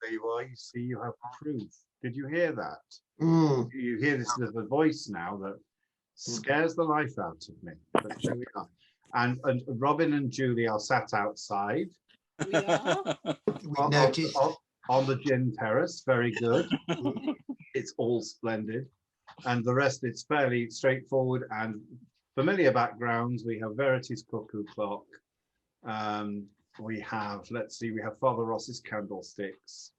There you are. You see, you have proof. Did you hear that? Mm. You hear this little voice now that scares the life out of me. But here we are. And Robin and Julie are sat outside. We are. We noticed. On the gin terrace. Very good. It's all splendid. And the rest, it's fairly straightforward and familiar backgrounds. We have Verity's cuckoo clock. We have, let's see, we have Father Ross's candlesticks.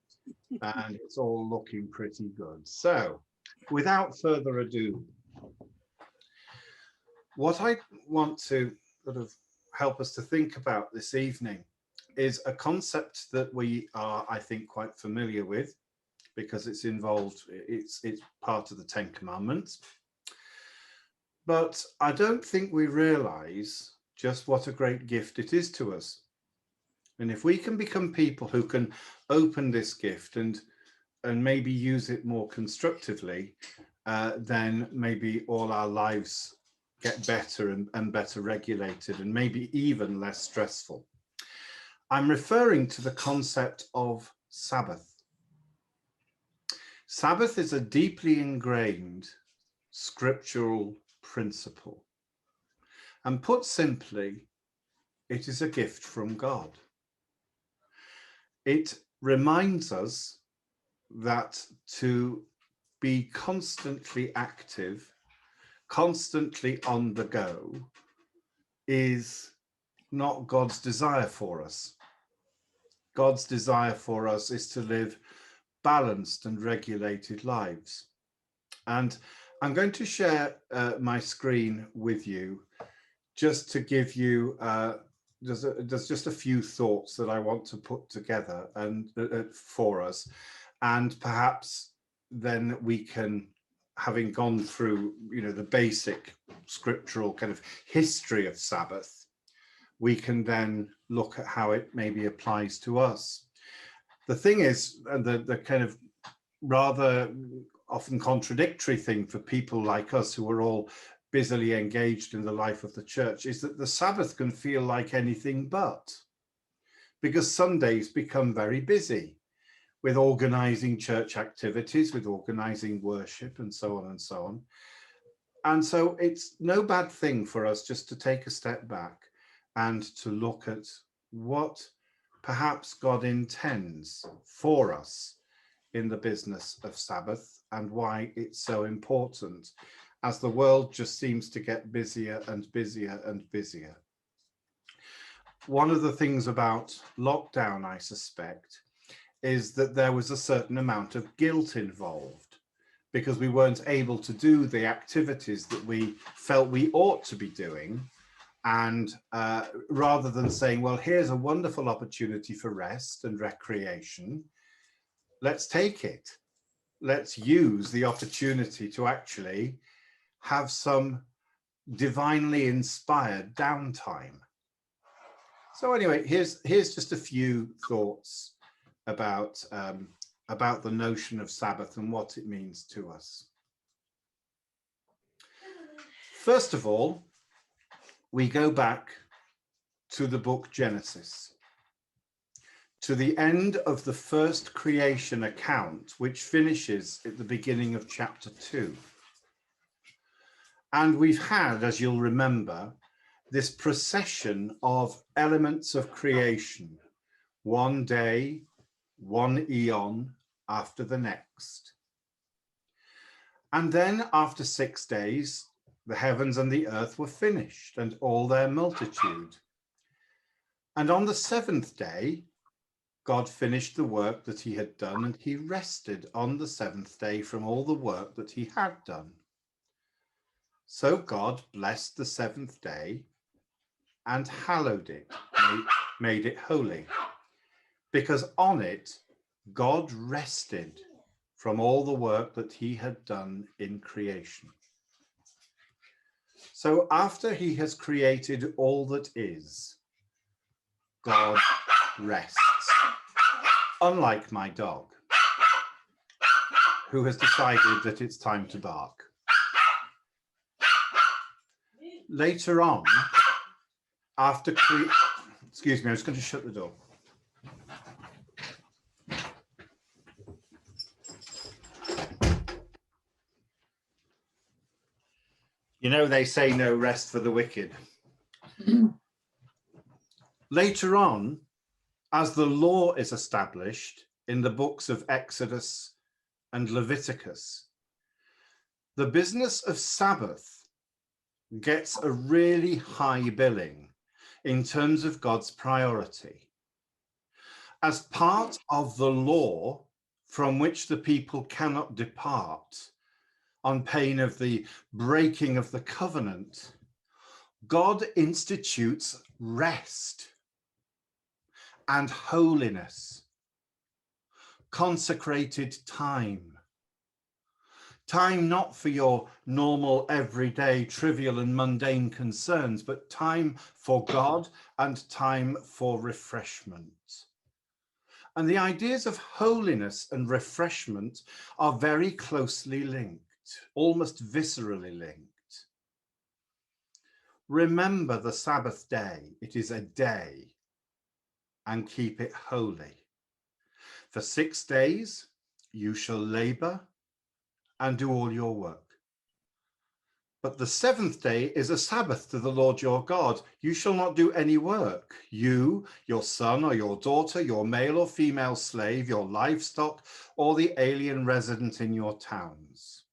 And it's all looking pretty good. So, without further ado, what I want to sort of help us to think about this evening is a concept that we are, I think, quite familiar with, because it's involved, it's part of the Ten Commandments. But I don't think we realize just what a great gift it is to us. And if we can become people who can open this gift and maybe use it more constructively, then maybe all our lives get better and better regulated and maybe even less stressful. I'm referring to the concept of Sabbath. Sabbath is a deeply ingrained scriptural principle. And put simply, it is a gift from God. It reminds us that to be constantly active, constantly on the go, is not God's desire for us. God's desire for us is to live balanced and regulated lives. And I'm going to share my screen with you just to give you there's just a few thoughts that I want to put together and for us, and perhaps then we can, having gone through, you know, the basic scriptural kind of history of Sabbath, we can then look at how it maybe applies to us. The thing is, and the kind of rather often contradictory thing for people like us who are all busily engaged in the life of the church, is that the Sabbath can feel like anything but, because Sundays become very busy with organizing church activities, with organizing worship and so on and so on. And so it's no bad thing for us just to take a step back and to look at what perhaps God intends for us in the business of Sabbath and why it's so important, as the world just seems to get busier and busier and busier. One of the things about lockdown, I suspect, is that there was a certain amount of guilt involved because we weren't able to do the activities that we felt we ought to be doing. And rather than saying, well, here's a wonderful opportunity for rest and recreation, let's take it. Let's use the opportunity to actually have some divinely inspired downtime. So anyway, here's just a few thoughts about the notion of Sabbath and what it means to us. First of all, we go back to the book Genesis, to the end of the first creation account, which finishes at the beginning of chapter 2. And we've had, as you'll remember, this procession of elements of creation, one day, one eon after the next. And then after 6 days, the heavens and the earth were finished and all their multitude. And on the seventh day, God finished the work that he had done, and he rested on the seventh day from all the work that he had done. So God blessed the seventh day and hallowed it, made it holy, because on it God rested from all the work that he had done in creation. So after he has created all that is, God rests. Unlike my dog, who has decided that it's time to bark. Later on, excuse me, I'm just going to shut the door. You know, they say no rest for the wicked. Later on, as the law is established in the books of Exodus and Leviticus, the business of Sabbath gets a really high billing in terms of God's priority. As part of the law from which the people cannot depart on pain of the breaking of the covenant, God institutes rest and holiness, consecrated time. Time not for your normal, everyday, trivial and mundane concerns, but time for God and time for refreshment. And the ideas of holiness and refreshment are very closely linked, almost viscerally linked. Remember the Sabbath day. It is a day, and keep it holy. For 6 days you shall labor and do all your work. But the 7th day is a Sabbath to the Lord your God. You shall not do any work. You, your son or your daughter, your male or female slave, your livestock, or the alien resident in your towns.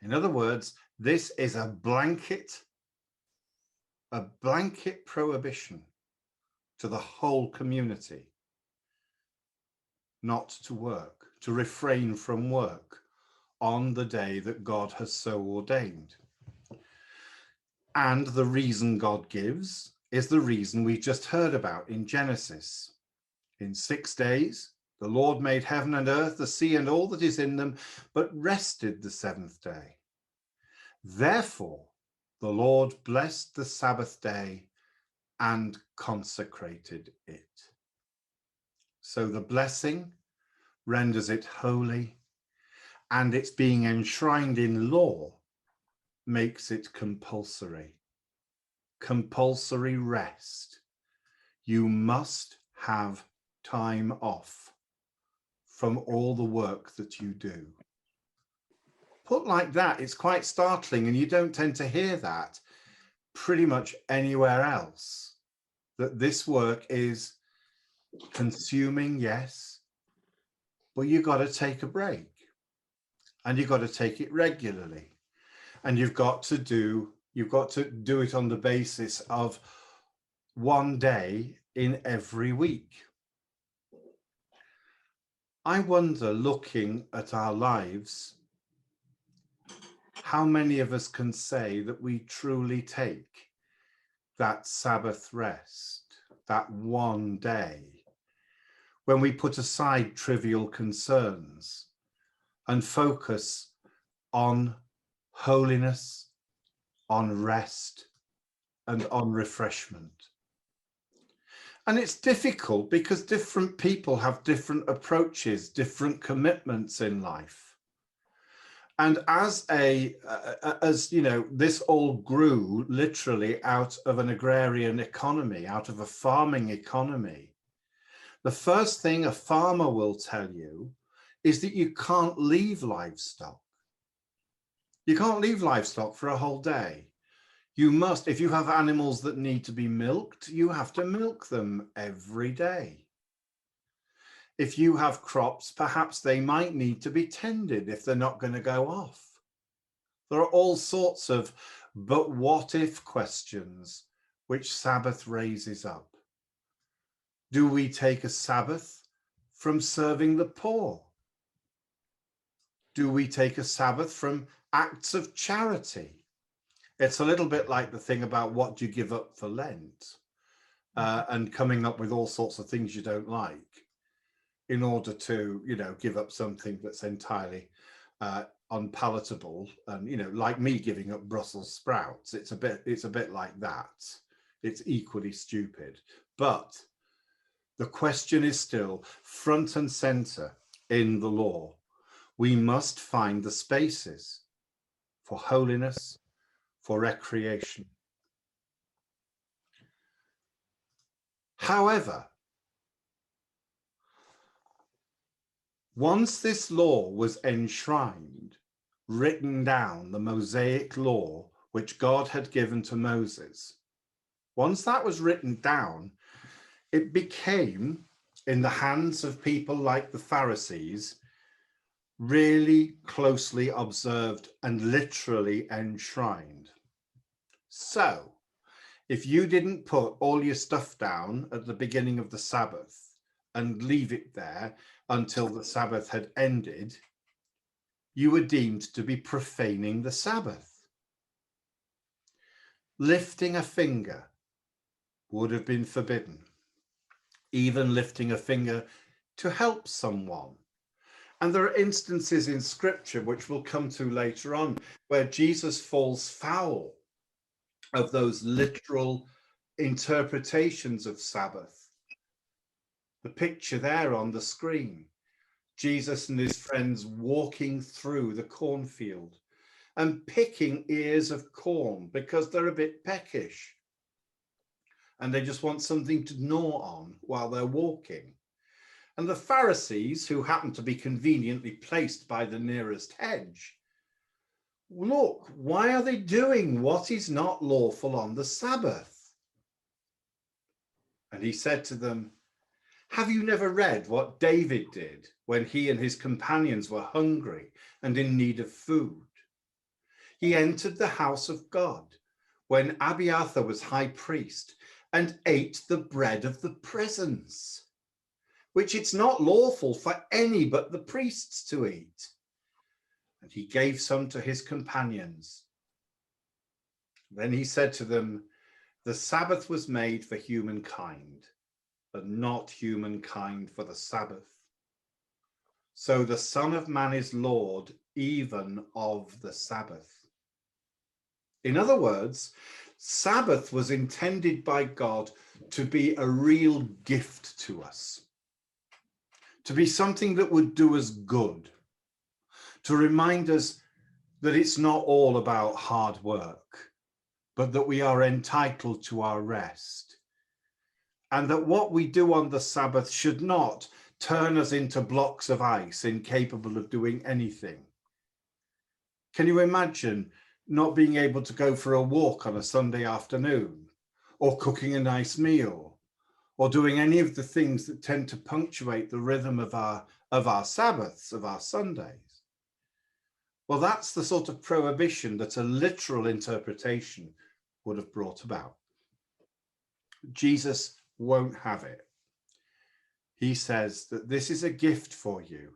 In other words, this is a blanket prohibition to the whole community not to work, to refrain from work on the day that God has so ordained. And the reason God gives is the reason we just heard about in Genesis. In 6 days, the Lord made heaven and earth, the sea and all that is in them, but rested the 7th day. Therefore, the Lord blessed the Sabbath day and consecrated it. So the blessing renders it holy, and its being enshrined in law makes it compulsory. Compulsory rest. You must have time off from all the work that you do. Put like that, it's quite startling, and you don't tend to hear that pretty much anywhere else, that this work is consuming, yes, but you've got to take a break, and you've got to take it regularly, and you've got to do it on the basis of one day in every week. I wonder, looking at our lives, how many of us can say that we truly take that Sabbath rest, that one day, when we put aside trivial concerns and focus on holiness, on rest, and on refreshment. And it's difficult because different people have different approaches, different commitments in life. And as you know, this all grew literally out of an agrarian economy, out of a farming economy. The first thing a farmer will tell you is that you can't leave livestock. You can't leave livestock for a whole day. You must, if you have animals that need to be milked, you have to milk them every day. If you have crops, perhaps they might need to be tended if they're not going to go off. There are all sorts of but what if questions which Sabbath raises up. Do we take a Sabbath from serving the poor? Do we take a Sabbath from acts of charity? It's a little bit like the thing about what do you give up for Lent, and coming up with all sorts of things you don't like in order to, you know, give up something that's entirely unpalatable. And, you know, like me giving up Brussels sprouts, it's a bit like that. It's equally stupid. But the question is still front and center in the law. We must find the spaces for holiness, for recreation. However, once this law was enshrined, written down the Mosaic law which God had given to Moses. Once that was written down, it became, in the hands of people like the Pharisees, really closely observed and literally enshrined. So, if you didn't put all your stuff down at the beginning of the Sabbath and leave it there until the Sabbath had ended, you were deemed to be profaning the Sabbath. Lifting a finger would have been forbidden. Even lifting a finger to help someone. And there are instances in Scripture, which we'll come to later on, where Jesus falls foul of those literal interpretations of Sabbath. The picture there on the screen, Jesus and his friends walking through the cornfield and picking ears of corn because they're a bit peckish and they just want something to gnaw on while they're walking. And the Pharisees, who happened to be conveniently placed by the nearest hedge, look, why are they doing what is not lawful on the Sabbath? And he said to them, have you never read what David did when he and his companions were hungry and in need of food? He entered the house of God when Abiathar was high priest and ate the bread of the presence, which it's not lawful for any but the priests to eat. And he gave some to his companions. Then he said to them, the Sabbath was made for humankind, but not humankind for the Sabbath. So the Son of Man is Lord even of the Sabbath. In other words, Sabbath was intended by God to be a real gift to us, to be something that would do us good, to remind us that it's not all about hard work, but that we are entitled to our rest, and that what we do on the Sabbath should not turn us into blocks of ice incapable of doing anything. Can you imagine not being able to go for a walk on a Sunday afternoon, or cooking a nice meal, or doing any of the things that tend to punctuate the rhythm of our Sabbaths, of our Sundays? Well, that's the sort of prohibition that a literal interpretation would have brought about. Jesus won't have it. He says that this is a gift for you.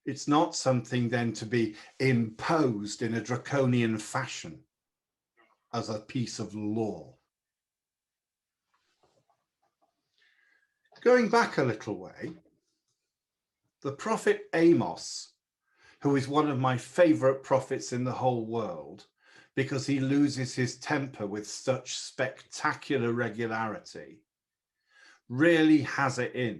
It's not something then to be imposed in a draconian fashion as a piece of law. Going back a little way, the prophet Amos, who is one of my favorite prophets in the whole world because he loses his temper with such spectacular regularity, really has it in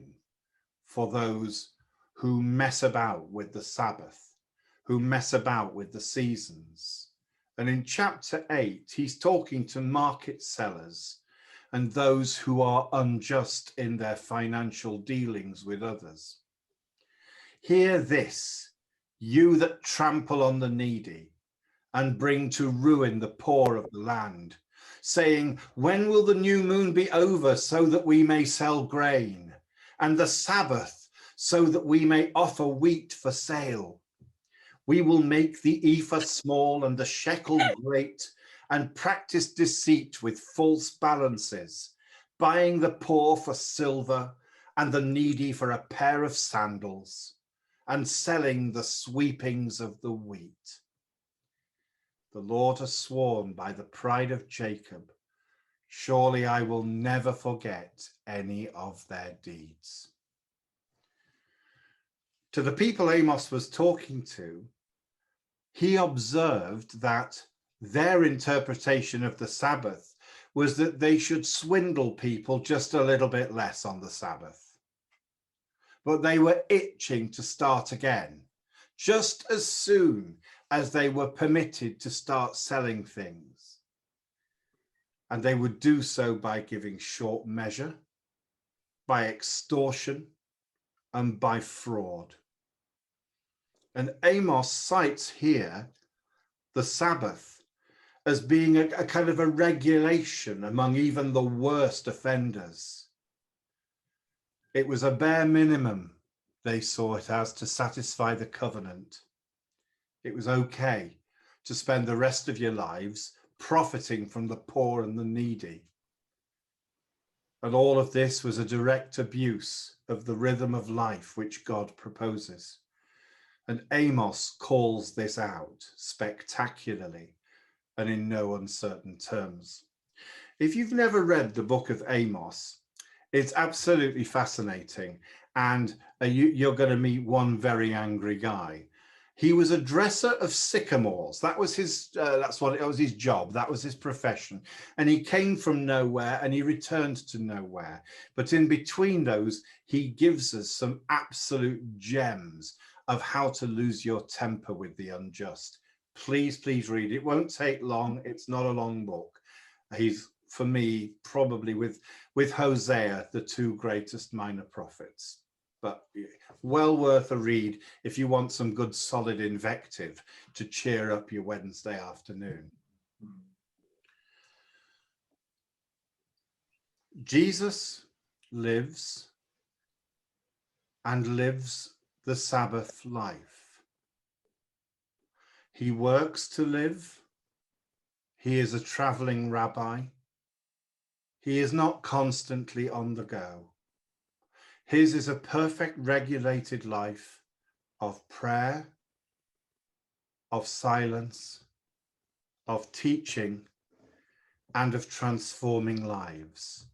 for those who mess about with the Sabbath, who mess about with the seasons. And in chapter 8, he's talking to market sellers and those who are unjust in their financial dealings with others. Hear this, you that trample on the needy and bring to ruin the poor of the land, saying, when will the new moon be over so that we may sell grain, and the Sabbath so that we may offer wheat for sale? We will make the ephah small and the shekel great, and practice deceit with false balances, buying the poor for silver and the needy for a pair of sandals, and selling the sweepings of the wheat. The Lord has sworn by the pride of Jacob, surely I will never forget any of their deeds. To the people Amos was talking to, he observed that their interpretation of the Sabbath was that they should swindle people just a little bit less on the Sabbath. But they were itching to start again, just as soon as they were permitted to start selling things. And they would do so by giving short measure, by extortion, and by fraud. And Amos cites here the Sabbath as being a kind of a regulation among even the worst offenders. It was a bare minimum, they saw it as, to satisfy the covenant. It was okay to spend the rest of your lives profiting from the poor and the needy. And all of this was a direct abuse of the rhythm of life which God proposes. And Amos calls this out spectacularly and in no uncertain terms. If you've never read the book of Amos, it's absolutely fascinating. And you're going to meet one very angry guy. He was a dresser of sycamores. That was his job. That was his profession. And he came from nowhere and he returned to nowhere. But in between those, he gives us some absolute gems of how to lose your temper with the unjust. Please, please read. It won't take long. It's not a long book. He's, for me, probably with Hosea, the two greatest minor prophets. But well worth a read if you want some good solid invective to cheer up your Wednesday afternoon. Jesus lives and lives the Sabbath life. He works to live. He is a traveling rabbi. He is not constantly on the go. His is a perfect regulated life of prayer, of silence, of teaching, and of transforming lives.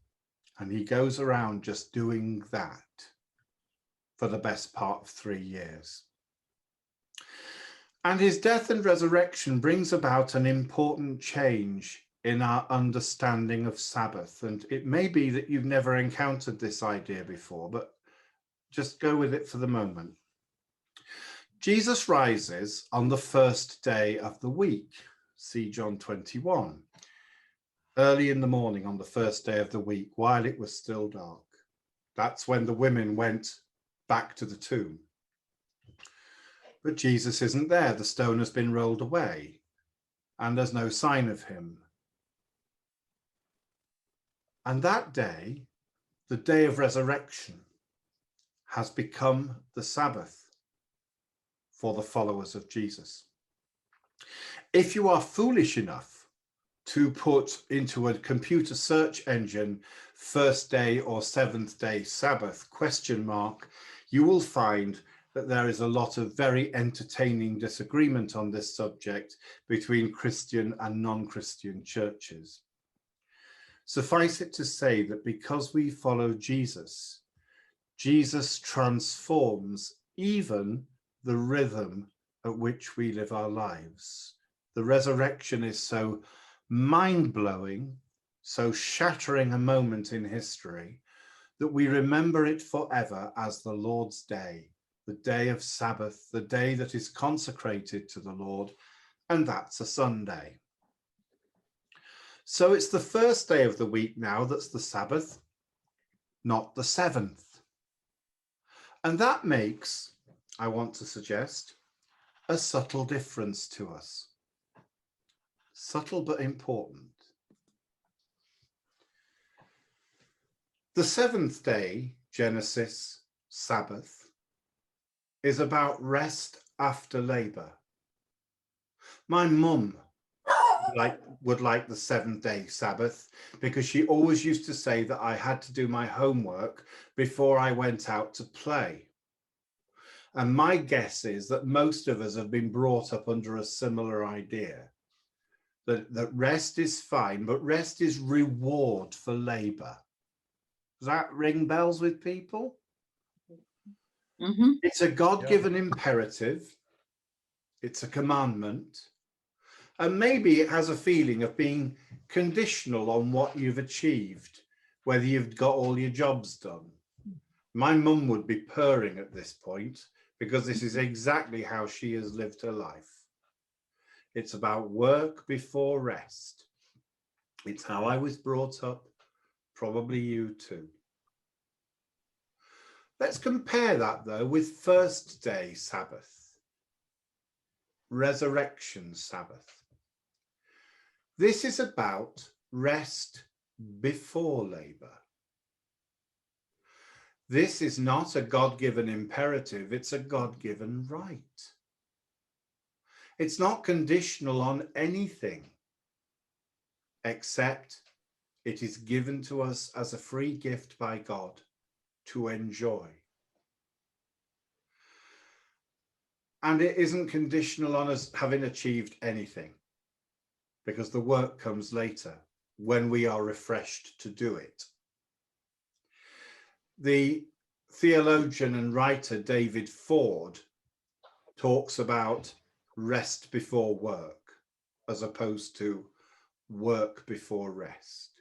And he goes around just doing that for the best part of 3 years. And his death and resurrection brings about an important change in our understanding of Sabbath. And it may be that you've never encountered this idea before, but just go with it for the moment. Jesus rises on the first day of the week. See John 21. Early in the morning on the first day of the week, while it was still dark. That's when the women went back to the tomb. But Jesus isn't there. The stone has been rolled away, and there's no sign of him. And that day, the day of resurrection, has become the Sabbath for the followers of Jesus. If you are foolish enough to put into a computer search engine first day or seventh day Sabbath ? You will find that there is a lot of very entertaining disagreement on this subject between Christian and non-Christian churches. Suffice it to say that because we follow Jesus, Jesus transforms even the rhythm at which we live our lives. The resurrection is so mind-blowing, so shattering a moment in history, that we remember it forever as the Lord's Day, the day of Sabbath, the day that is consecrated to the Lord, and that's a Sunday. So it's the first day of the week now that's the Sabbath, not the seventh. And that makes, I want to suggest, a subtle difference to us. Subtle but important. The seventh day, Genesis, Sabbath, is about rest after labor. My mum would like the 7th-day Sabbath because she always used to say that I had to do my homework before I went out to play. And my guess is that most of us have been brought up under a similar idea, that rest is fine, but rest is reward for labor. Does that ring bells with people? Mm-hmm. It's a God-given imperative. It's a commandment. And maybe it has a feeling of being conditional on what you've achieved, whether you've got all your jobs done. My mum would be purring at this point because this is exactly how she has lived her life. It's about work before rest. It's how I was brought up, probably you too. Let's compare that though with first day Sabbath. resurrection Sabbath. This is about rest before labor. This is not a God-given imperative, it's a God-given right. It's not conditional on anything, except it is given to us as a free gift by God to enjoy. And it isn't conditional on us having achieved anything, because the work comes later when we are refreshed to do it. The theologian and writer David Ford talks about rest before work as opposed to work before rest.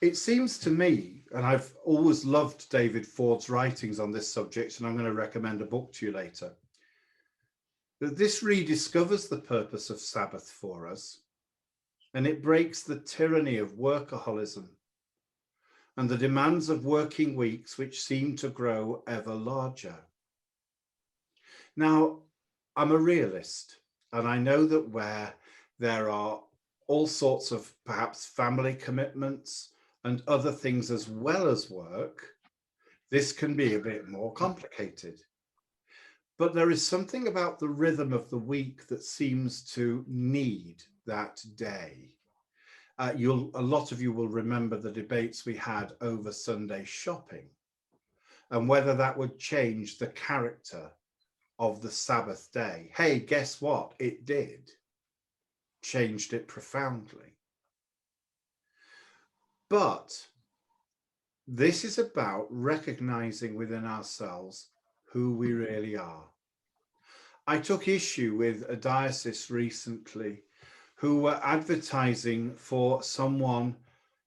It seems to me, and I've always loved David Ford's writings on this subject, and I'm going to recommend a book to you later, that this rediscovers the purpose of Sabbath for us, and it breaks the tyranny of workaholism and the demands of working weeks, which seem to grow ever larger. Now, I'm a realist, and I know that where there are all sorts of perhaps family commitments and other things as well as work, this can be a bit more complicated. But there is something about the rhythm of the week that seems to need that day. A lot of you will remember the debates we had over Sunday shopping and whether that would change the character of the Sabbath day. Hey, guess what? It did. Changed it profoundly. But this is about recognizing within ourselves who we really are. I took issue with a diocese recently who were advertising for someone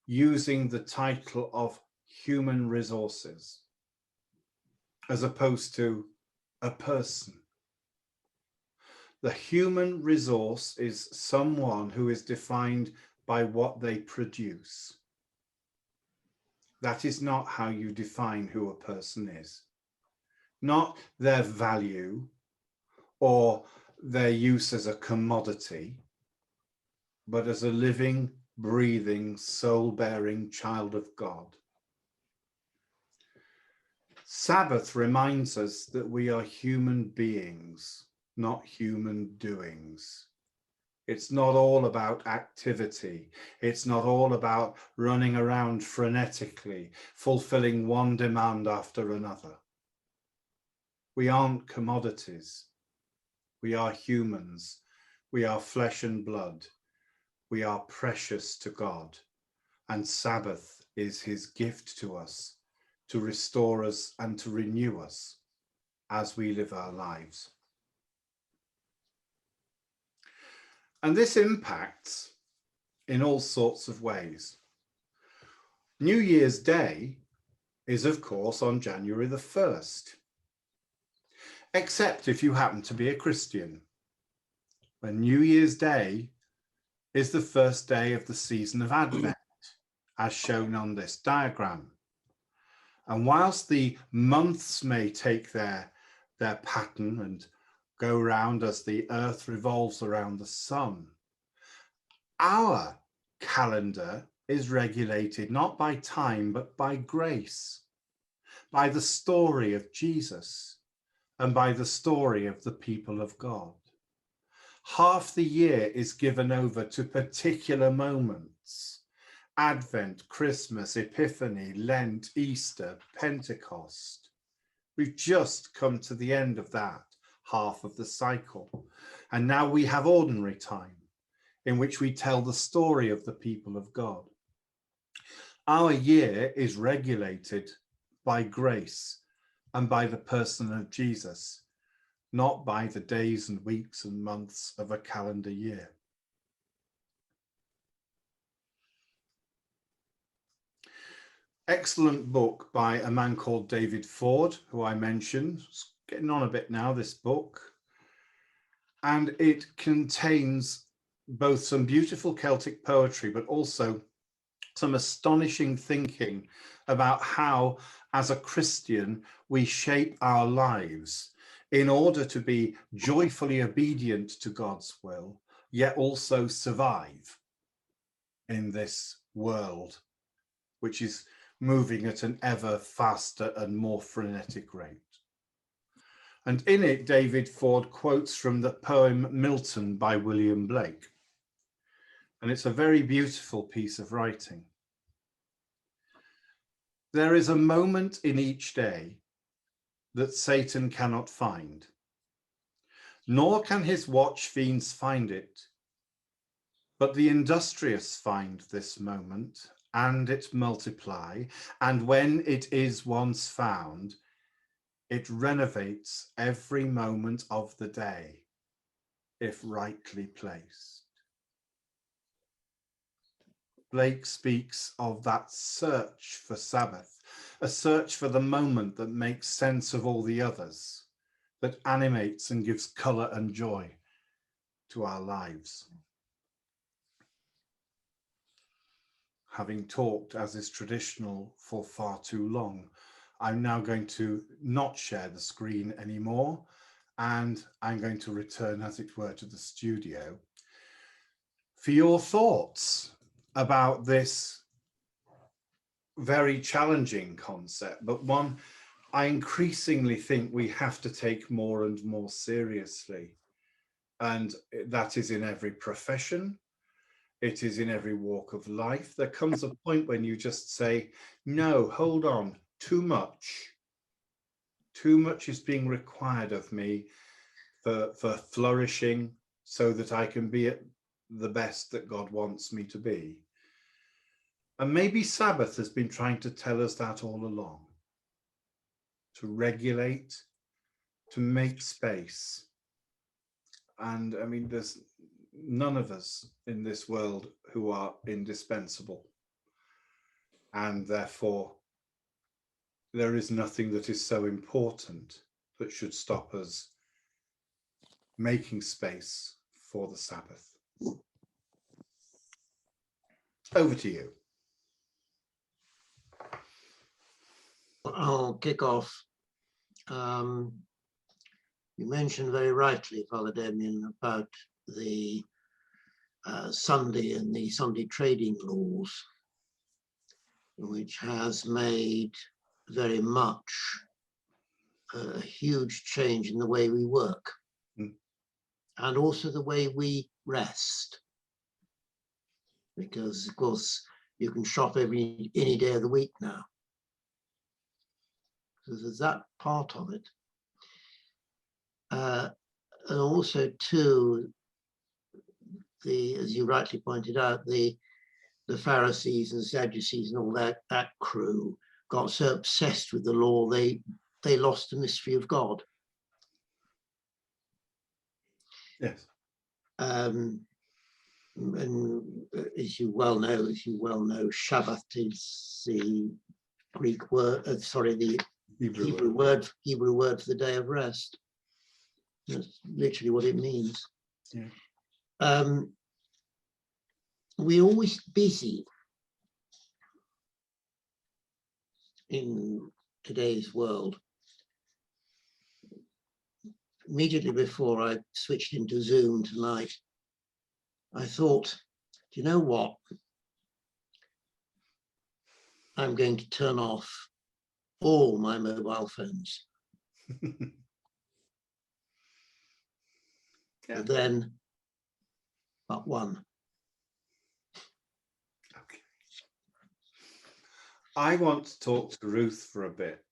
using the title of human resources as opposed to a person. The human resource is someone who is defined by what they produce. That is not how you define who a person is. Not their value or their use as a commodity, but as a living, breathing, soul-bearing child of God. Sabbath reminds us that we are human beings, not human doings. It's not all about activity. It's not all about running around frenetically, fulfilling one demand after another. We aren't commodities. We are humans. We are flesh and blood. We are precious to God, and Sabbath is his gift to us to restore us and to renew us as we live our lives. And this impacts in all sorts of ways. New Year's Day is, of course, on January the 1st, except if you happen to be a Christian, when New Year's Day is the first day of the season of Advent, as shown on this diagram. And whilst the months may take their pattern and go round as the earth revolves around the sun, our calendar is regulated not by time, but by grace, by the story of Jesus and by the story of the people of God. Half the year is given over to particular moments: Advent, Christmas, Epiphany, Lent, Easter, Pentecost. We've just come to the end of that half of the cycle. And now we have ordinary time in which we tell the story of the people of God. Our year is regulated by grace and by the person of Jesus, not by the days and weeks and months of a calendar year. Excellent book by a man called David Ford, who I mentioned. It's getting on a bit now, this book. And it contains both some beautiful Celtic poetry, but also some astonishing thinking about how, as a Christian, we shape our lives in order to be joyfully obedient to God's will, yet also survive in this world, which is moving at an ever faster and more frenetic rate. And in it, David Ford quotes from the poem Milton by William Blake. And it's a very beautiful piece of writing. There is a moment in each day that Satan cannot find, nor can his watch fiends find it. But the industrious find this moment, and it multiply, and when it is once found, it renovates every moment of the day, if rightly placed. Blake speaks of that search for Sabbath, a search for the moment that makes sense of all the others, that animates and gives colour and joy to our lives. Having talked, as is traditional, for far too long, I'm now going to not share the screen anymore, and I'm going to return, as it were, to the studio for your thoughts about this very challenging concept, but one I increasingly think we have to take more and more seriously. And that is in every profession. It is in every walk of life. There comes a point when you just say, no, hold on, too much. Too much is being required of me for flourishing so that I can be at the best that God wants me to be. And maybe Sabbath has been trying to tell us that all along, to regulate, to make space. And I mean, there's none of us in this world who are indispensable. And therefore, there is nothing that is so important that should stop us making space for the Sabbath. Over to you. I'll kick off. You mentioned very rightly, Father Damien, about the Sunday and the Sunday trading laws, which has made very much a huge change in the way we work and also the way we rest. Because, of course, you can shop any day of the week now. So there's that part of it. And also, too, as you rightly pointed out, the Pharisees and Sadducees and all that crew got so obsessed with the law, they lost the mystery of God. Yes. And as you well know, Sabbath is the Greek word, the Hebrew word for the day of rest. That's literally what it means. Yeah. We're always busy in today's world. Immediately before I switched into Zoom tonight, I thought, do you know what? I'm going to turn off all my mobile phones. Yeah. And then, but one. Okay. I want to talk to Ruth for a bit,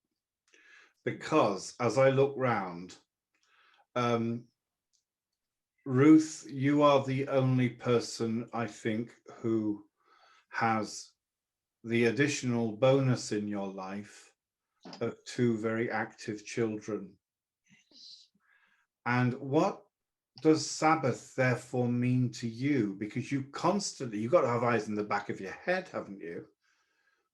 because as I look round, Ruth, you are the only person, I think, who has the additional bonus in your life of two very active children. And what does Sabbath therefore mean to you? Because you've got to have eyes in the back of your head, haven't you?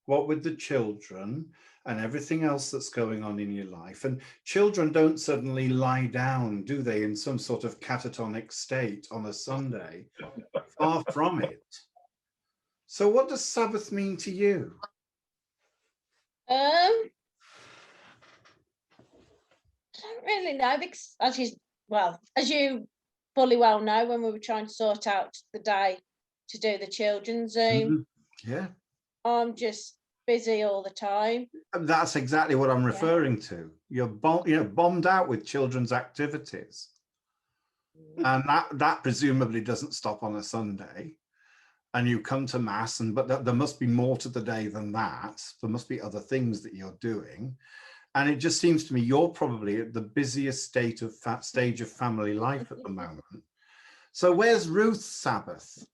What with the children and everything else that's going on in your life. And children don't suddenly lie down, do they, in some sort of catatonic state on a Sunday? Far from it. So what does Sabbath mean to you? don't really know, because as you fully well know, when we were trying to sort out the day to do the children's Zoom, Yeah, I'm just busy all the time. that's exactly what I'm referring to. You're bombed out with children's activities, and that presumably doesn't stop on a Sunday. And you come to mass, but there must be more to the day than that. There must be other things that you're doing. And it just seems to me you're probably at the busiest stage of family life at the moment. So where's Ruth's Sabbath?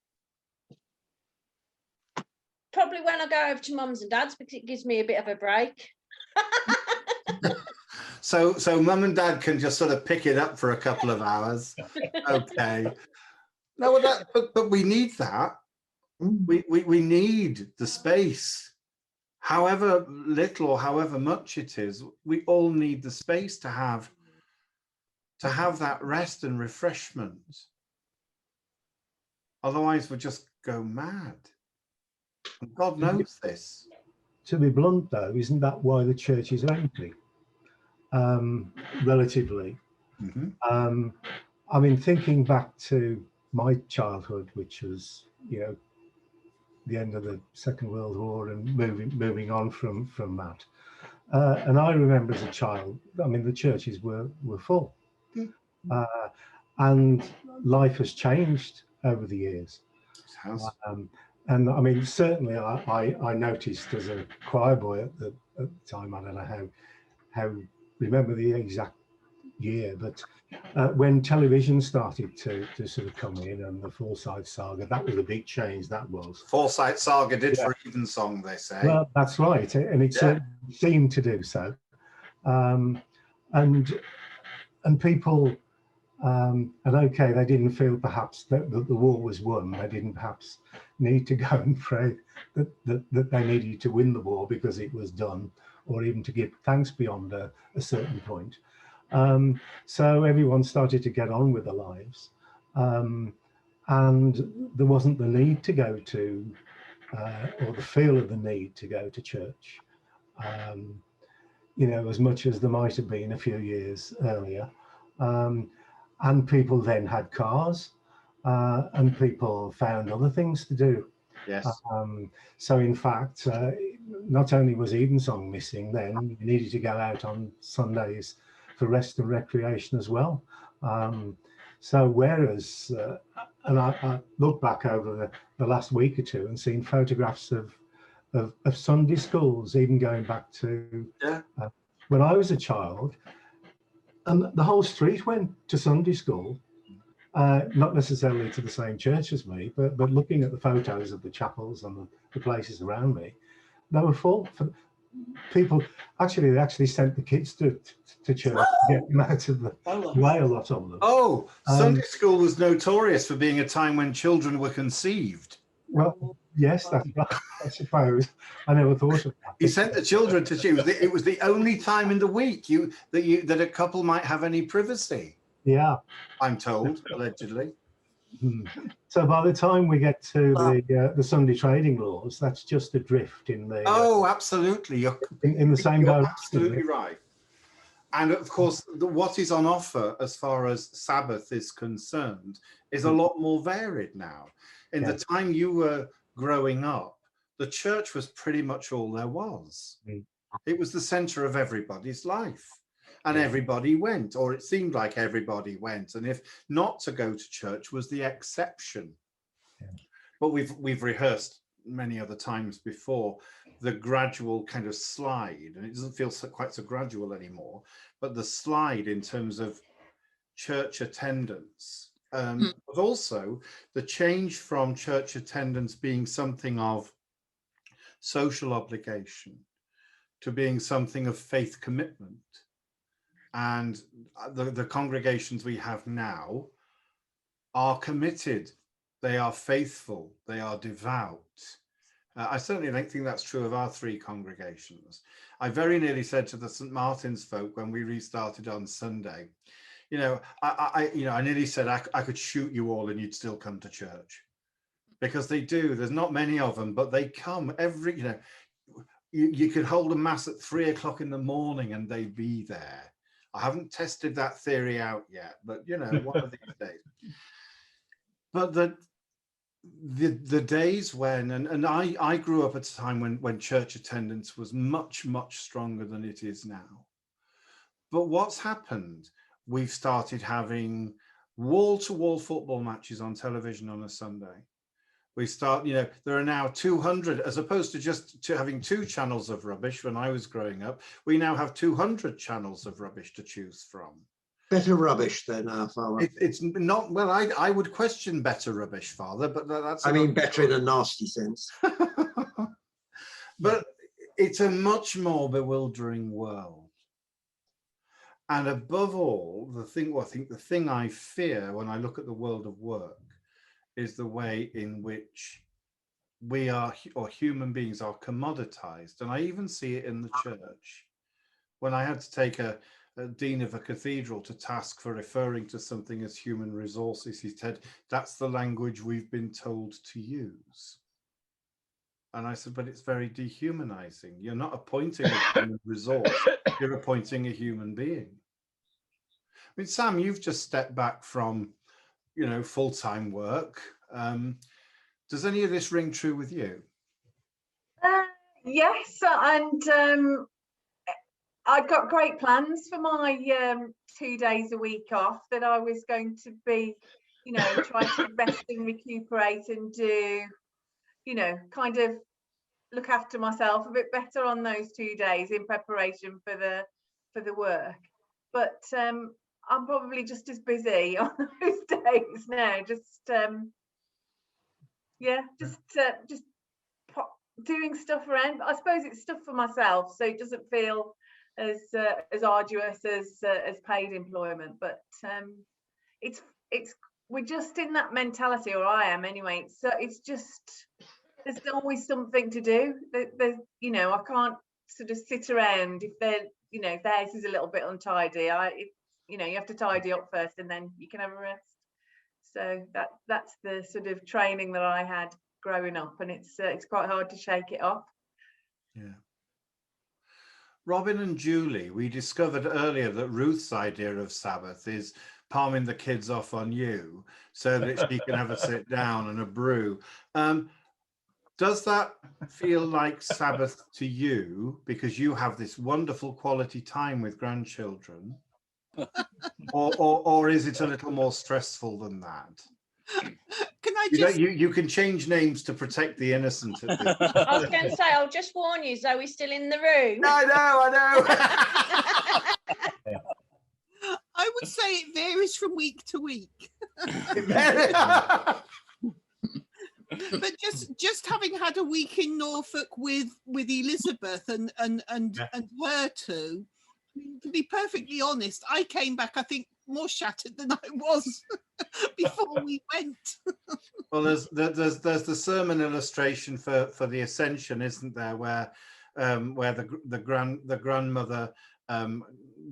Probably when I go over to mum's and dad's, because it gives me a bit of a break. So mum and dad can just sort of pick it up for a couple of hours. Okay. No, but we need that. We need the space. However little or however much it is, we all need the space to have that rest and refreshment. Otherwise, we'll just go mad. And God knows this. To be blunt, though, isn't that why the church is empty? Relatively. Mm-hmm. I mean, thinking back to my childhood, which was, the end of the Second World War and moving on from that. And I remember as a child, I mean, the churches were full. And life has changed over the years. It has. And I mean, certainly I noticed as a choir boy at the time, I don't know how remember the exact year, but when television started to sort of come in, and the Forsyth Saga, that was a big change. That was Forsyth Saga did for Evensong, they say. Well, that's right, and it seemed to do so, and people, and okay, they didn't feel perhaps that the war was won. They didn't perhaps need to go and pray that they needed to win the war because it was done, or even to give thanks beyond a certain point. So everyone started to get on with their lives, and there wasn't the need to go to, or the feel of the need to go to church, as much as there might have been a few years earlier. And people then had cars, and people found other things to do. Yes. So in fact, not only was Evensong missing, then you needed to go out on Sundays for rest and recreation as well. So whereas, and I look back over the last week or two and seen photographs of Sunday schools, even going back to when I was a child, and the whole street went to Sunday school. Not necessarily to the same church as me, but looking at the photos of the chapels and the places around me, they were full. People they actually sent the kids to church to get them out of the way, a lot of them. Oh, Sunday school was notorious for being a time when children were conceived. Well, yes, that's right, I suppose. I never thought of that. He sent the children to church. It was the only time in the week that a couple might have any privacy. Yeah, I'm told, allegedly. So by the time we get to the Sunday trading laws, that's just a drift in the. Oh, absolutely. In the same direction. Absolutely right. And of course, what is on offer as far as Sabbath is concerned is a lot more varied now. In the time you were growing up, the church was pretty much all there was. It was the center of everybody's life. And everybody went, or it seemed like everybody went. And if not to go to church was the exception. But we've rehearsed many other times before the gradual kind of slide, and it doesn't feel quite so gradual anymore, but the slide in terms of church attendance, but also the change from church attendance being something of social obligation to being something of faith commitment. And the congregations we have now are committed. They are faithful. They are devout. I certainly don't think that's true of our three congregations. I very nearly said to the St. Martin's folk when we restarted on Sunday, I nearly said I could shoot you all and you'd still come to church, because they do. There's not many of them, but they come every. You could hold a mass at 3 o'clock in the morning and they'd be there. I haven't tested that theory out yet, but you know, one of these days. But the days when, and I grew up at a time when church attendance was much stronger than it is now. But what's happened? We've started having wall-to-wall football matches on television on a Sunday. There are now 200, as opposed to just having 2 channels of rubbish when I was growing up. We now have 200 channels of rubbish to choose from. Better rubbish than our father. It's not, well, I would question better rubbish, Father, but that's... I mean, better in a nasty sense. But it's a much more bewildering world. And above all, I think the thing I fear when I look at the world of work is the way in which we are, or human beings are, commoditized. And I even see it in the church. When I had to take a dean of a cathedral to task for referring to something as human resources, he said, that's the language we've been told to use. And I said, but it's very dehumanizing. You're not appointing a human resource, you're appointing a human being. I mean, Sam, you've just stepped back from, full-time work. Does any of this ring true with you? Yes, and I've got great plans for my 2 days a week off, that I was going to be, trying to rest and recuperate and do, kind of look after myself a bit better on those 2 days in preparation for the work. But I'm probably just as busy on those days now, just doing stuff around. I suppose it's stuff for myself, so it doesn't feel as arduous as paid employment. But it's we're just in that mentality, or I am anyway. So it's just, there's always something to do. I can't sort of sit around if the house is a little bit untidy. You have to tidy up first, and then you can have a rest. So that's the sort of training that I had growing up, and it's quite hard to shake it off. Yeah. Robin and Julie, we discovered earlier that Ruth's idea of Sabbath is palming the kids off on you so that she can have a sit down and a brew. Does that feel like Sabbath to you because you have this wonderful quality time with grandchildren? or is it a little more stressful than that? Can I just... You can change names to protect the innocent. I was going to say, I'll just warn you, Zoe's still in the room. I know. I would say it varies from week to week. But just having had a week in Norfolk with Elizabeth and her two, to be perfectly honest, I came back, I think, more shattered than I was before we went. Well, there's the sermon illustration for the Ascension, isn't there, where the grandmother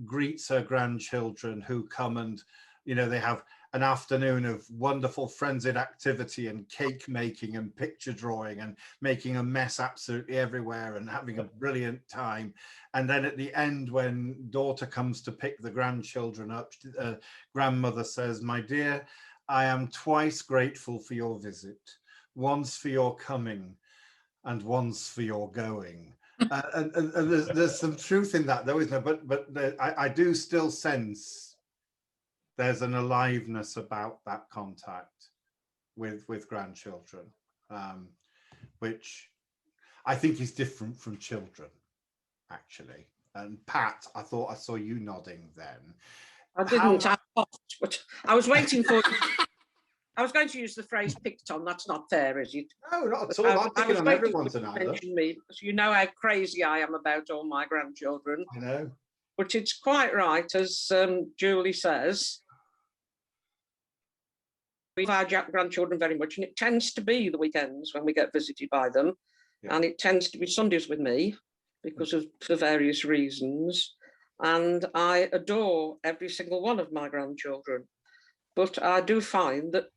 greets her grandchildren who come, and they have an afternoon of wonderful frenzied activity and cake making and picture drawing and making a mess absolutely everywhere and having a brilliant time. And then at the end, when daughter comes to pick the grandchildren up, grandmother says, "My dear, I am twice grateful for your visit, once for your coming and once for your going." And there's some truth in that, though, isn't there? But I do still sense there's an aliveness about that contact with grandchildren, which I think is different from children, actually. And Pat, I thought I saw you nodding then. I didn't. But I was waiting for. I was going to use the phrase "picked on." That's not fair, is it? No, not at all. I'm picking on everyone tonight. Mention me, because you know how crazy I am about all my grandchildren. I know. But it's quite right, as Julie says. We love our grandchildren very much, and it tends to be the weekends when we get visited by them, and it tends to be Sundays with me for various reasons. And I adore every single one of my grandchildren, but I do find that,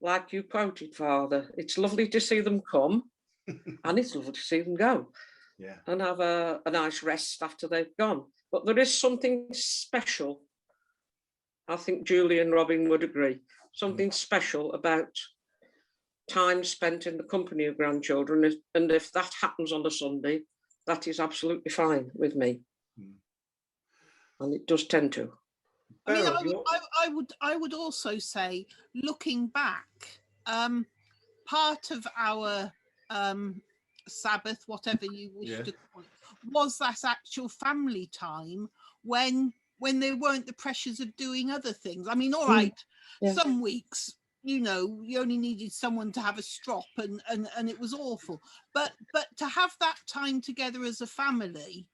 like you quoted, Father, it's lovely to see them come, and it's lovely to see them go. and have a nice rest after they've gone. But there is something special. I think Julie and Robin would agree. Something special about time spent in the company of grandchildren, and if that happens on a Sunday, that is absolutely fine with me. And it does tend to. I mean, I would also say, looking back, part of our Sabbath, whatever you wish to call it, was that actual family time when there weren't the pressures of doing other things. I mean, all right, some weeks, you know, you only needed someone to have a strop and it was awful. But to have that time together as a family,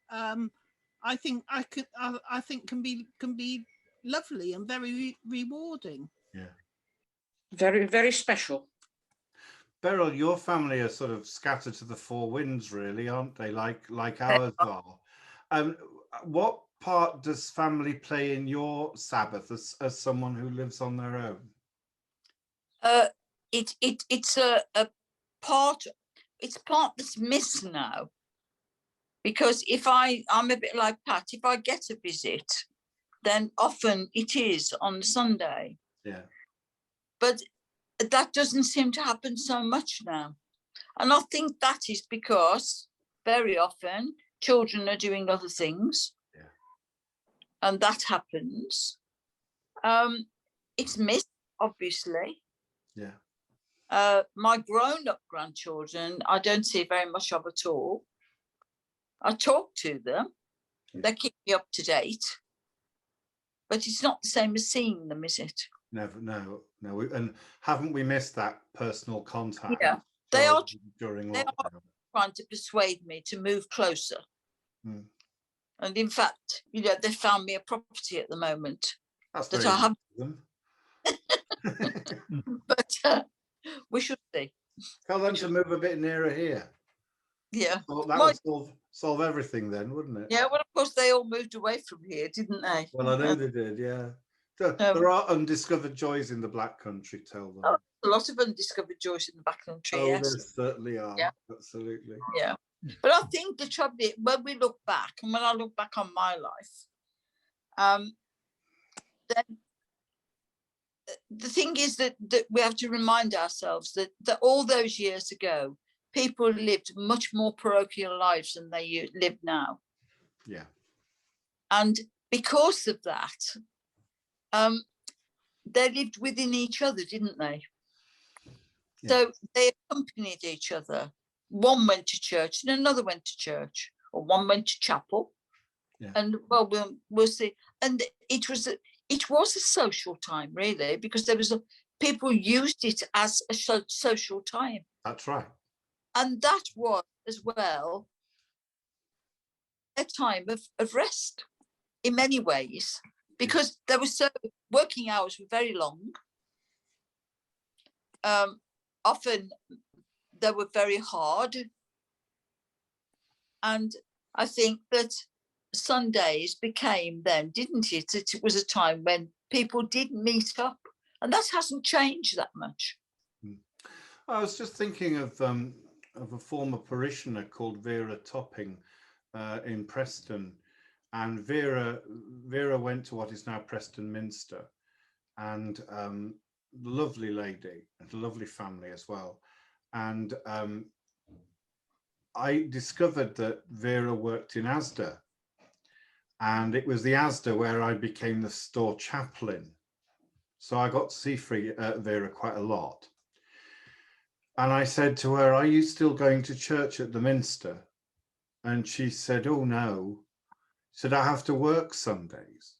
I think can be lovely and very rewarding. Yeah. Very, very special. Beryl, your family are sort of scattered to the four winds, really, aren't they? Like ours are. What part does family play in your Sabbath as someone who lives on their own? It's a part. It's part that's missed now. Because if I'm a bit like Pat, if I get a visit, then often it is on Sunday. Yeah. But that doesn't seem to happen so much now. And I think that is because very often children are doing other things. Yeah. And that happens. It's missed, obviously. Yeah. My grown-up grandchildren, I don't see very much of at all. I talk to them. They keep me up to date. But it's not the same as seeing them, is it? Never, no. And haven't we missed that personal contact? Yeah, they are during they lockdown. are trying to persuade me to move closer. And in fact, you know, they found me a property at the moment. That's that very I have. them. But we should see. Tell them to move a bit nearer here. Yeah. Well, that would solve everything then, wouldn't it? Yeah, well, of course, they all moved away from here, didn't they? Well, I know they did, yeah. There are undiscovered joys in the Black Country, tell them. Oh, a lot of undiscovered joys in the Black Country, Oh, yes. there certainly are, yeah. Absolutely. Yeah. But I think the trouble is, when we look back, and when I look back on my life, then the thing is that we have to remind ourselves that all those years ago, people lived much more parochial lives than they live now. Yeah. And because of that, they lived within each other, didn't they? Yeah. So they accompanied each other. One went to church and another went to church, or one went to chapel. Yeah. And well, we'll see. And it was a social time, really, because there was people used it as a social time. That's right. And that was as well a time of rest in many ways, because there was working hours were very long. Often they were very hard. And I think that Sundays became then, didn't it? It was a time when people did meet up, and that hasn't changed that much. I was just thinking of a former parishioner called Vera Topping in Preston, and Vera went to what is now Preston Minster, and lovely lady and a lovely family as well. And I discovered that Vera worked in Asda, and it was the Asda where I became the store chaplain. So I got to see Vera quite a lot. And I said to her, "Are you still going to church at the Minster?" And she said, "Oh, no." She said, "I have to work Sundays."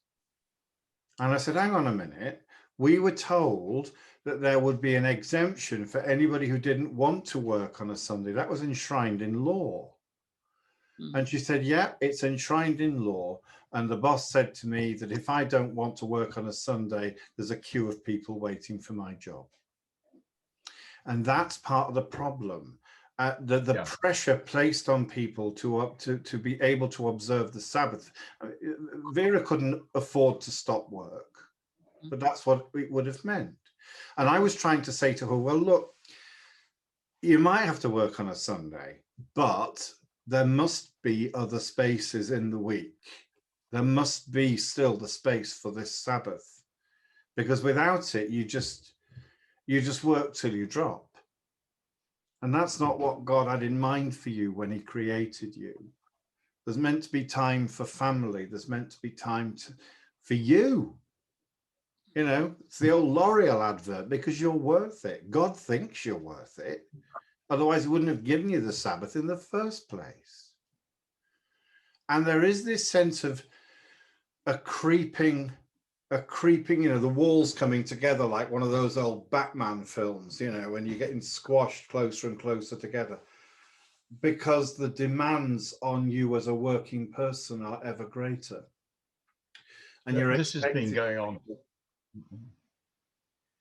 And I said, "Hang on a minute. We were told that there would be an exemption for anybody who didn't want to work on a Sunday. That was enshrined in law." And she said, "Yeah, it's enshrined in law. And the boss said to me that if I don't want to work on a Sunday, there's a queue of people waiting for my job." And that's part of the problem. The pressure placed on people to be able to observe the Sabbath. Vera couldn't afford to stop work, but that's what it would have meant. And I was trying to say to her, well, look, you might have to work on a Sunday, but there must be other spaces in the week. There must be still the space for this Sabbath, because without it, you just work till you drop. And that's not what God had in mind for you when he created you. There's meant to be time for family. There's meant to be time for you. You know, it's the old L'Oreal advert, because you're worth it. God thinks you're worth it. Otherwise, he wouldn't have given you the Sabbath in the first place. And there is this sense of a creeping, you know, the walls coming together like one of those old Batman films, you know, when you're getting squashed closer and closer together, because the demands on you as a working person are ever greater. And this has been going on.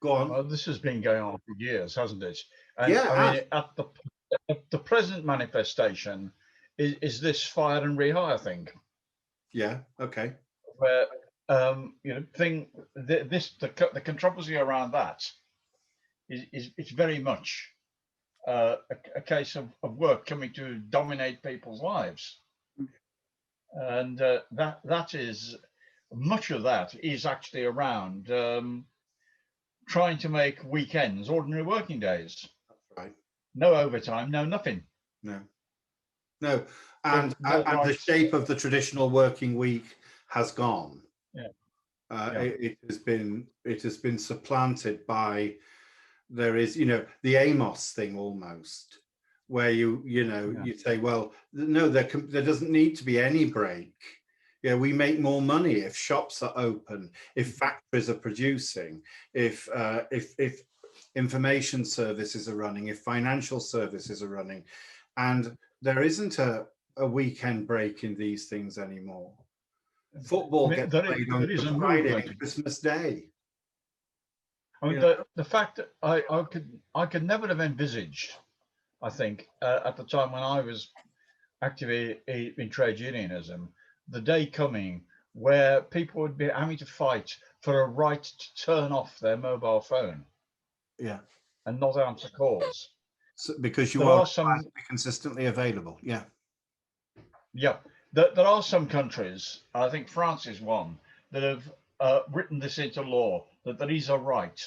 Go on. Well, this has been going on for years, hasn't it? And Yeah. I mean, at the present manifestation is this fire and rehire thing. Yeah. Okay. Where you know, the controversy around that is it's very much a case of work coming to dominate people's lives, and that is much of that is actually around trying to make weekends ordinary working days. That's right. No overtime, no nothing. No. And the shape of the traditional working week has gone. Yeah. It has been supplanted by, there is, you know, the Amos thing almost, where you say, well, no, there doesn't need to be any break. Yeah, we make more money if shops are open, if factories are producing, if information services are running, if financial services are running, and there isn't a weekend break in these things anymore. Football gets played on Good Friday and Christmas Day. I mean, the fact that I could never have envisaged, I think, at the time when I was active in trade unionism, the day coming where people would be having to fight for a right to turn off their mobile phone. Yeah. And not answer calls. So, because you are consistently available. Yeah. Yeah. There are some countries, I think France is one, that have written this into law, that there is a right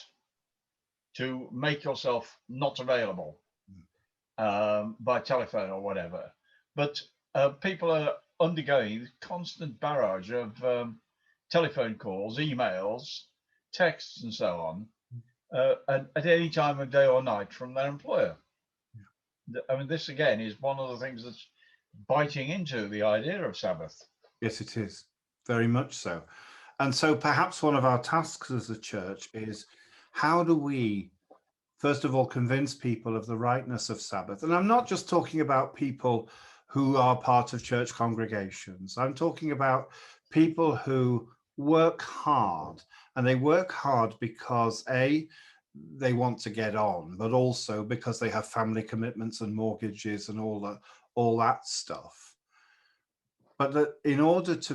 to make yourself not available by telephone or whatever. But people are undergoing constant barrage of telephone calls, emails, texts, and so on, at any time of day or night from their employer. Yeah. I mean, this again is one of the things that's biting into the idea of Sabbath. Yes, it is. Very much so. And so perhaps one of our tasks as a church is, how do we, first of all, convince people of the rightness of Sabbath? And I'm not just talking about people who are part of church congregations. I'm talking about people who work hard, and they work hard because they want to get on, but also because they have family commitments and mortgages and all that stuff. But that in order to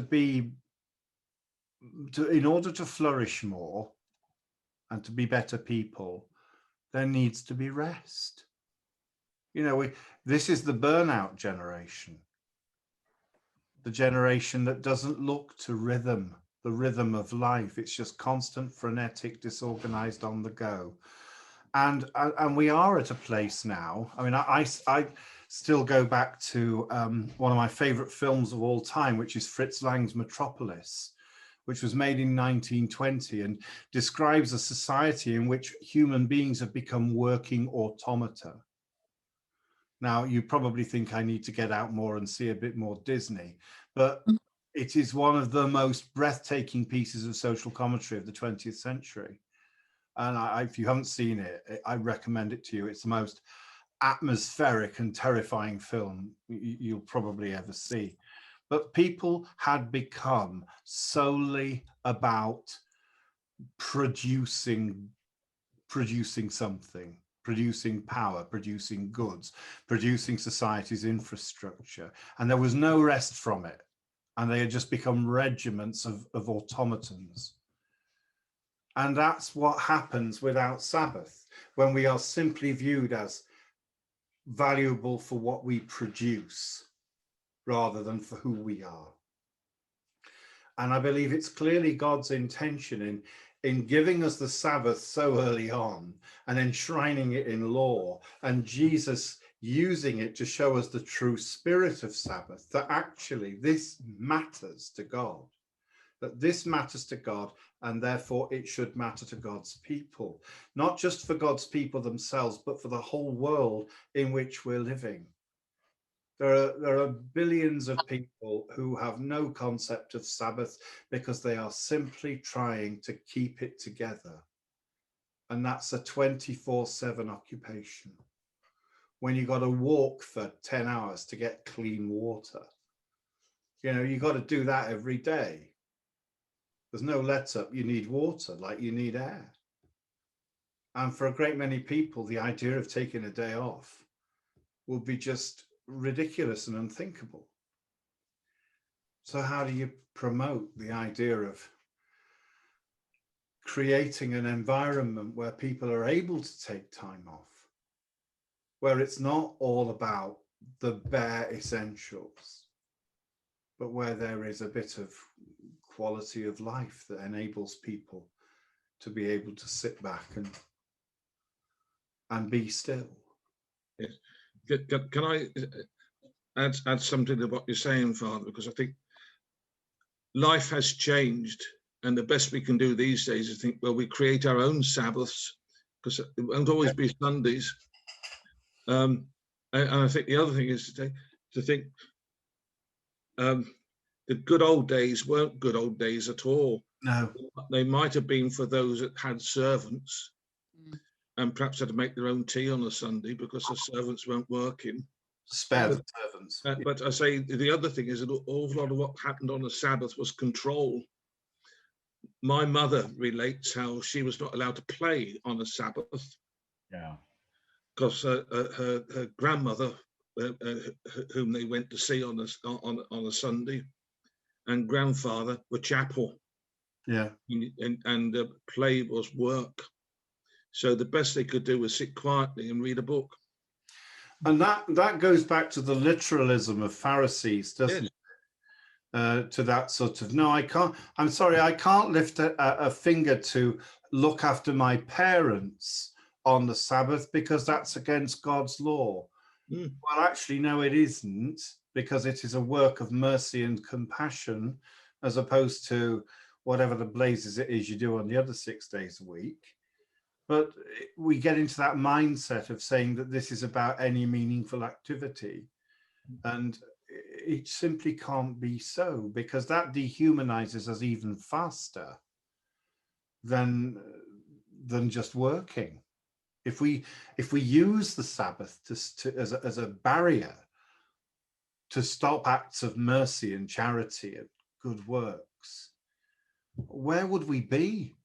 flourish more and to be better people, there needs to be rest. You know, this is the burnout generation, the generation that doesn't look to rhythm, the rhythm of life. It's just constant, frenetic, disorganized, on the go. And we are at a place now. I mean, I still go back to one of my favorite films of all time, which is Fritz Lang's Metropolis, which was made in 1920 and describes a society in which human beings have become working automata. Now, you probably think I need to get out more and see a bit more Disney, but it is one of the most breathtaking pieces of social commentary of the 20th century. And if you haven't seen it, I recommend it to you. It's the most atmospheric and terrifying film you'll probably ever see. But people had become solely about producing something, producing power, producing goods, producing society's infrastructure. And there was no rest from it. And they had just become regiments of automatons. And that's what happens without Sabbath, when we are simply viewed as valuable for what we produce rather than for who we are. And I believe it's clearly God's intention in giving us the Sabbath so early on and enshrining it in law, and Jesus using it to show us the true spirit of Sabbath, that actually this matters to God, that this matters to God, and therefore it should matter to God's people, not just for God's people themselves, but for the whole world in which we're living. There are billions of people who have no concept of Sabbath because they are simply trying to keep it together. And that's a 24/7 occupation. When you got to walk for 10 hours to get clean water, you got to do that every day. There's no let up. You need water like you need air. And for a great many people, the idea of taking a day off would be just ridiculous and unthinkable. So how do you promote the idea of creating an environment where people are able to take time off, where it's not all about the bare essentials, but where there is a bit of quality of life that enables people to be able to sit back and be still? Yes. Can I add something to what you're saying, Father? Because I think life has changed, and the best we can do these days is think, well, we create our own Sabbaths, because it won't always be Sundays. And I think the other thing is to think the good old days weren't good old days at all. No. They might have been for those that had servants and perhaps had to make their own tea on a Sunday because the servants weren't working. Spare the servants. But I say the other thing is an awful lot of what happened on the Sabbath was control. My mother relates how she was not allowed to play on a Sabbath. Yeah. Because her grandmother, whom they went to see on a Sunday, and grandfather were chapel. Yeah. And play was work. So the best they could do was sit quietly and read a book. And that goes back to the literalism of Pharisees, doesn't it? To that sort of, no, I can't lift a finger to look after my parents on the Sabbath because that's against God's law. Well, actually, no, it isn't, because it is a work of mercy and compassion, as opposed to whatever the blazes it is you do on the other 6 days a week. But we get into that mindset of saying that this is about any meaningful activity. And it simply can't be so, because that dehumanizes us even faster than just working. If we use the Sabbath as a barrier to stop acts of mercy and charity and good works, where would we be?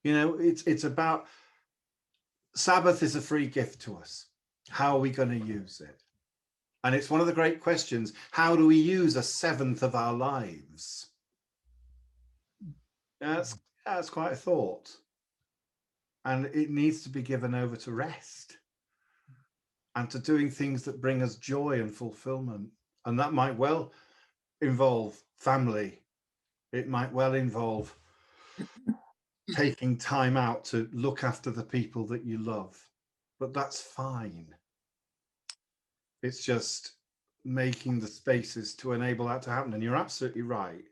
It's about, Sabbath is a free gift to us. How are we going to use it? And it's one of the great questions. How do we use a seventh of our lives? That's quite a thought. And it needs to be given over to rest and to doing things that bring us joy and fulfillment. And that might well involve family. It might well involve taking time out to look after the people that you love. But that's fine. It's just making the spaces to enable that to happen. And you're absolutely right.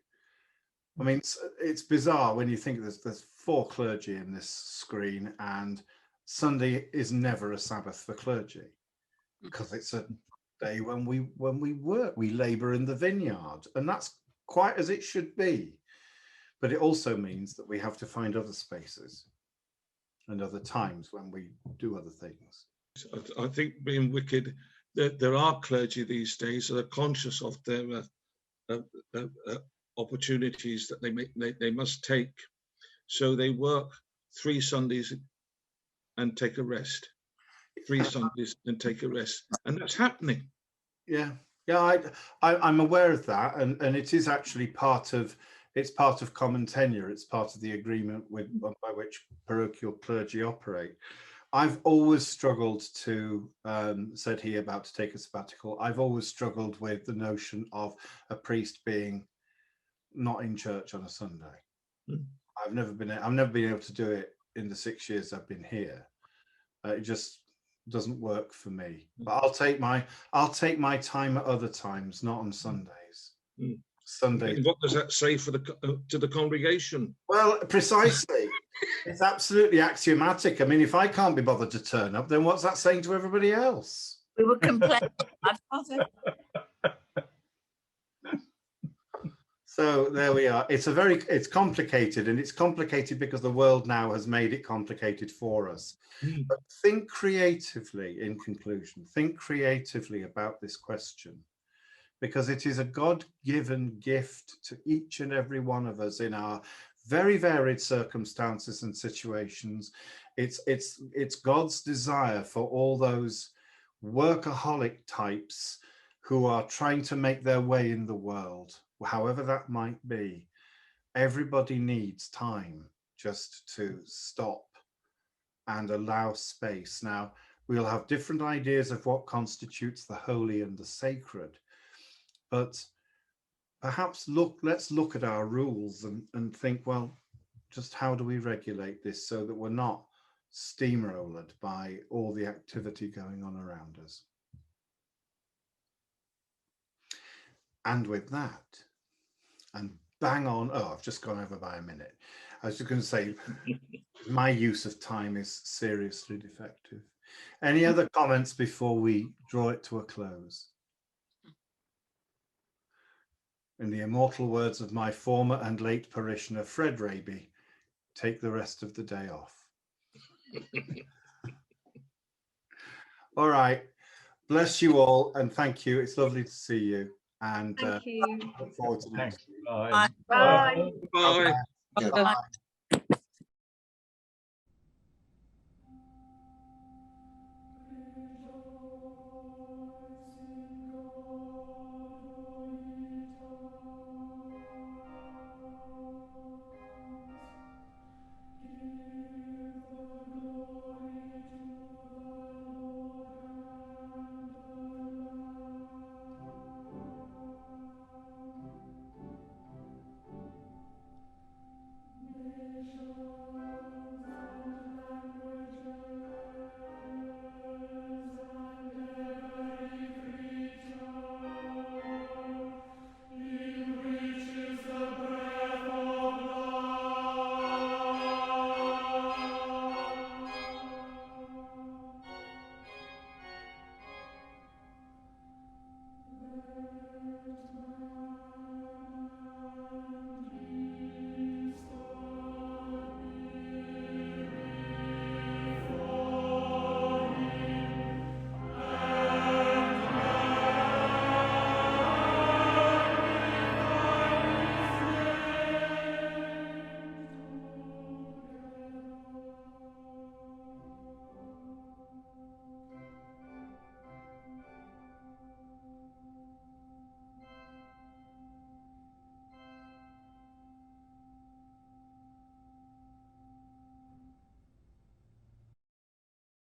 I mean, it's bizarre when you think there's 4 clergy in this screen, and Sunday is never a Sabbath for clergy, because it's a day when we work, we labor in the vineyard, and that's quite as it should be. But it also means that we have to find other spaces and other times when we do other things. I think, being wicked, there are clergy these days that are conscious of their opportunities that they must take. So they work 3 Sundays and take a rest. 3 Sundays and take a rest, and that's happening. Yeah, I'm aware of that, and it is actually part of common tenure. It's part of the agreement by which parochial clergy operate. I've always struggled to, said he about to take a sabbatical, I've always struggled with the notion of a priest being not in church on a Sunday. I've never been able to do it in the 6 years I've been here. It just doesn't work for me. But I'll take my time at other times, not on Sundays. Sunday. What does that say for to the congregation? Well, precisely. It's absolutely axiomatic. I mean, if I can't be bothered to turn up, then what's that saying to everybody else? We were complaining. My father. So there we are. It's complicated, and it's complicated because the world now has made it complicated for us. But think creatively, in conclusion, think creatively about this question, because it is a God-given gift to each and every one of us in our very varied circumstances and situations. It's God's desire for all those workaholic types who are trying to make their way in the world, however that might be. Everybody needs time just to stop and allow space. Now, we'll have different ideas of what constitutes the holy and the sacred, but perhaps let's look at our rules and think, well, just how do we regulate this so that we're not steamrolled by all the activity going on around us? And with that, and bang on, oh, I've just gone over by a minute. I was just going to say, my use of time is seriously defective. Any other comments before we draw it to a close? In the immortal words of my former and late parishioner, Fred Raby, take the rest of the day off. All right. Bless you all, and thank you. It's lovely to see you. And Thank you. look forward to next week. Bye. Bye. Bye. Yeah. Bye.